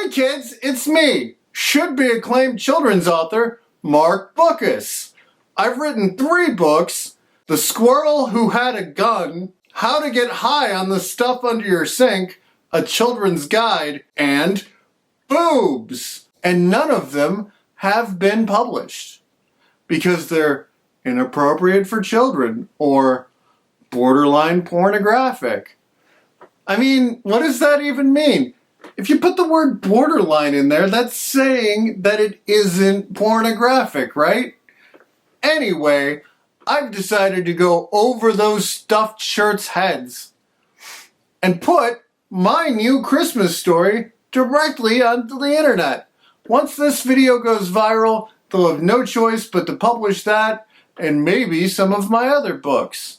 Hi kids, it's me, should-be acclaimed children's author, Mark Bookas. I've written 3 books: The Squirrel Who Had a Gun, How to Get High on the Stuff Under Your Sink, a Children's Guide, and Boobs. And none of them have been published because they're inappropriate for children or borderline pornographic. I mean, what does that even mean? If you put the word borderline in there, that's saying that it isn't pornographic, right? Anyway, I've decided to go over those stuffed shirts' heads and put my new Christmas story directly onto the internet. Once this video goes viral, they'll have no choice but to publish that and maybe some of my other books.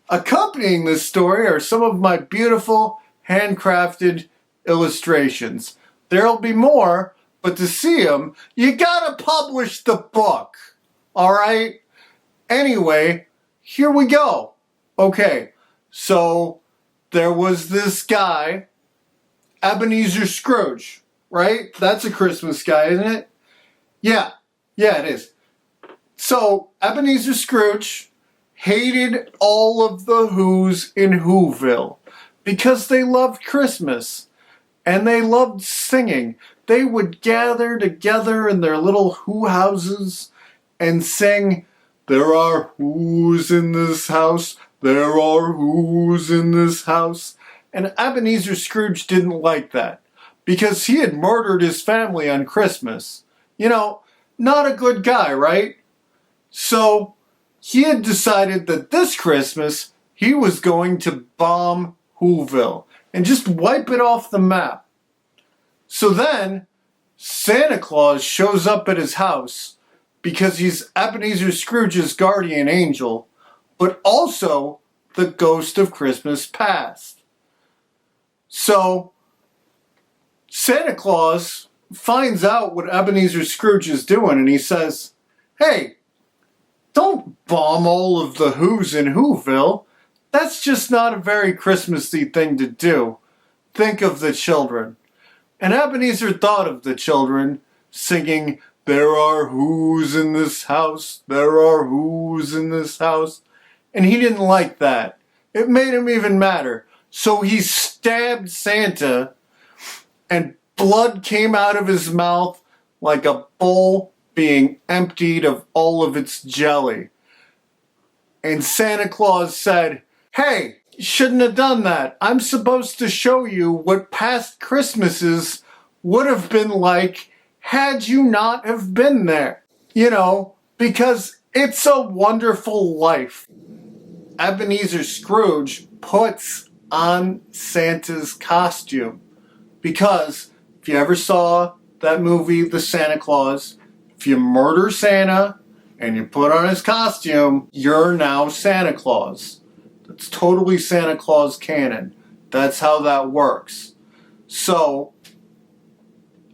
Accompanying this story are some of my beautiful, handcrafted illustrations. There'll be more, but to see them, you gotta publish the book. Alright? Anyway, here we go. Okay, so there was this guy, Ebenezer Scrooge, right? That's a Christmas guy, isn't it? Yeah, it is. So, Ebenezer Scrooge hated all of the Who's in Whoville because they loved Christmas. And they loved singing. They would gather together in their little Who houses and sing, "There are Who's in this house, there are Who's in this house." And Ebenezer Scrooge didn't like that because he had murdered his family on Christmas. You know, not a good guy, right? So he had decided that this Christmas he was going to bomb Whoville and just wipe it off the map. So then, Santa Claus shows up at his house because he's Ebenezer Scrooge's guardian angel, but also the ghost of Christmas past. So, Santa Claus finds out what Ebenezer Scrooge is doing and he says, "Hey, don't bomb all of the Who's in Whoville. That's just not a very Christmassy thing to do. Think of the children." And Ebenezer thought of the children singing, "There are Who's in this house, there are Who's in this house." And he didn't like that. It made him even madder. So he stabbed Santa and blood came out of his mouth like a bowl being emptied of all of its jelly. And Santa Claus said, "Hey, you shouldn't have done that. I'm supposed to show you what past Christmases would have been like had you not have been there. You know, because it's a wonderful life." Ebenezer Scrooge puts on Santa's costume because if you ever saw that movie, The Santa Claus, if you murder Santa and you put on his costume, you're now Santa Claus. It's totally Santa Claus canon. That's how that works. So,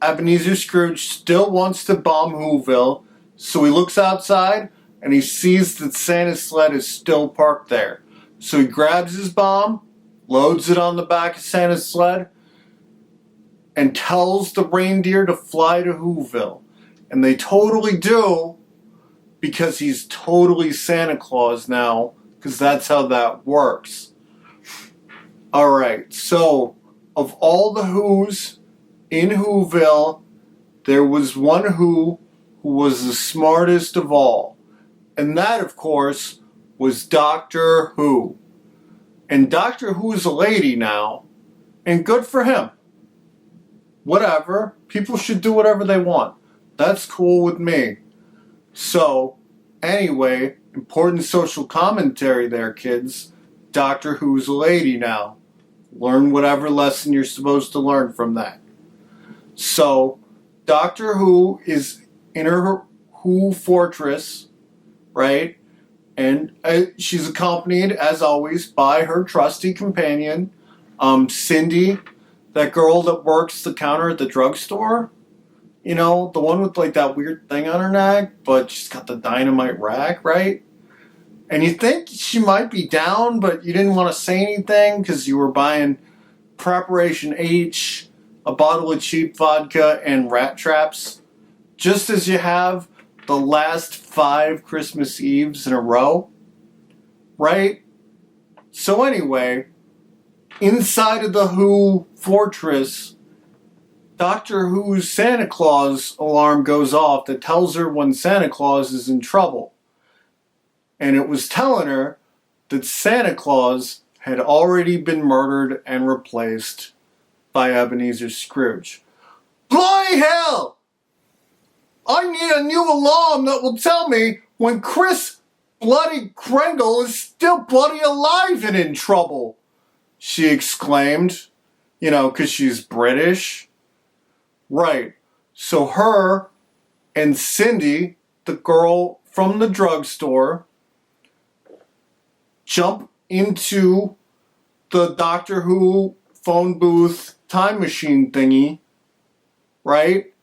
Ebenezer Scrooge still wants to bomb Whoville, so he looks outside and he sees that Santa's sled is still parked there. So he grabs his bomb, loads it on the back of Santa's sled, and tells the reindeer to fly to Whoville. And they totally do, because he's totally Santa Claus now, because that's how that works. Alright, so of all the Who's in Whoville, there was one Who was the smartest of all. And that, of course, was Doctor Who. And Doctor Who's a lady now, and good for him. Whatever, people should do whatever they want. That's cool with me. So, anyway, important social commentary there, kids. Doctor Who's a lady now. Learn whatever lesson you're supposed to learn from that. So, Doctor Who is in her Who fortress, right? And she's accompanied, as always, by her trusty companion, Cindy, that girl that works the counter at the drugstore. You know, the one with like that weird thing on her neck, but she's got the dynamite rack, right? And you think she might be down, but you didn't want to say anything because you were buying Preparation H a bottle of cheap vodka, and rat traps, just as you have the last 5 Christmas Eves in a row, right? So anyway, inside of the Who fortress, Doctor Who's Santa Claus alarm goes off that tells her when Santa Claus is in trouble. And it was telling her that Santa Claus had already been murdered and replaced by Ebenezer Scrooge. Bloody hell! I need a new alarm that will tell me when Chris Bloody Kringle is still bloody alive and in trouble, she exclaimed. You know, 'cause she's British. Right. So her and Cindy, the girl from the drugstore, jump into the Doctor Who phone booth time machine thingy, right?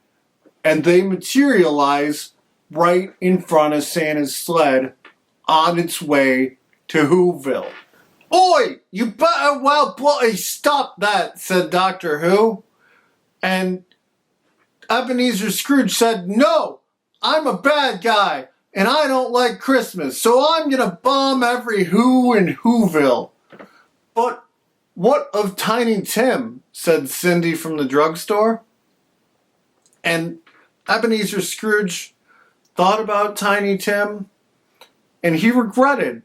And they materialize right in front of Santa's sled on its way to Whoville. Oi! You better well bloody stop that, said Doctor Who. And Ebenezer Scrooge said, no, I'm a bad guy, and I don't like Christmas, so I'm gonna bomb every Who in Whoville. But what of Tiny Tim, said Cindy from the drugstore. And Ebenezer Scrooge thought about Tiny Tim, and he regretted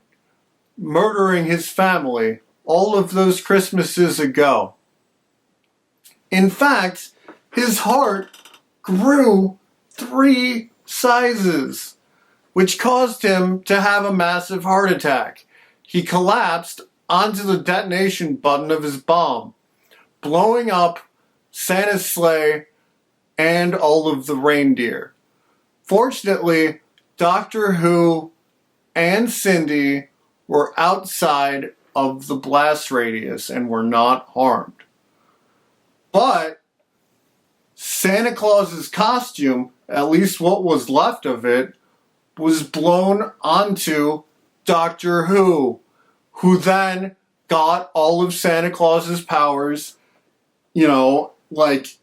murdering his family all of those Christmases ago. In fact, his heart grew 3 sizes, which caused him to have a massive heart attack. He collapsed onto the detonation button of his bomb, blowing up Santa's sleigh and all of the reindeer. Fortunately, Doctor Who and Cindy were outside of the blast radius and were not harmed. But Santa Claus's costume, at least what was left of it, was blown onto Doctor Who, who then got all of Santa Claus's powers, you know, like,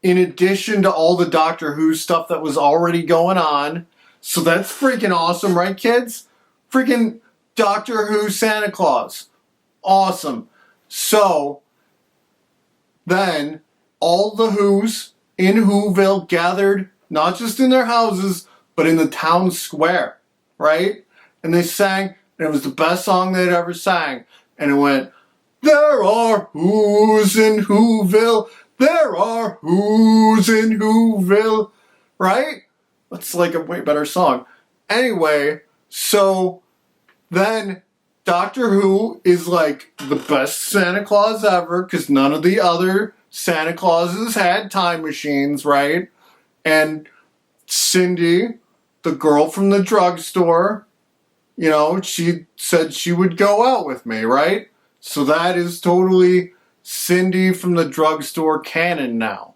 in addition to all the Doctor Who stuff that was already going on. So that's freaking awesome, right, kids? Freaking Doctor Who Santa Claus. Awesome. So then all the Who's in Whoville gathered, not just in their houses, but in the town square, right? And they sang, and it was the best song they'd ever sang. And it went, there are Who's in Whoville, there are Who's in Whoville, right? That's like a way better song. Anyway, so then Doctor Who is like the best Santa Claus ever, because none of the other Santa Clauses had time machines, right? And Cindy, the girl from the drugstore, you know, she said she would go out with me, right? So that is totally Cindy from the drugstore canon now.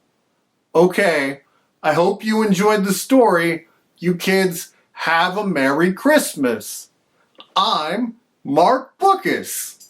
Okay, I hope you enjoyed the story. You kids have a Merry Christmas. I'm Mark Bookas.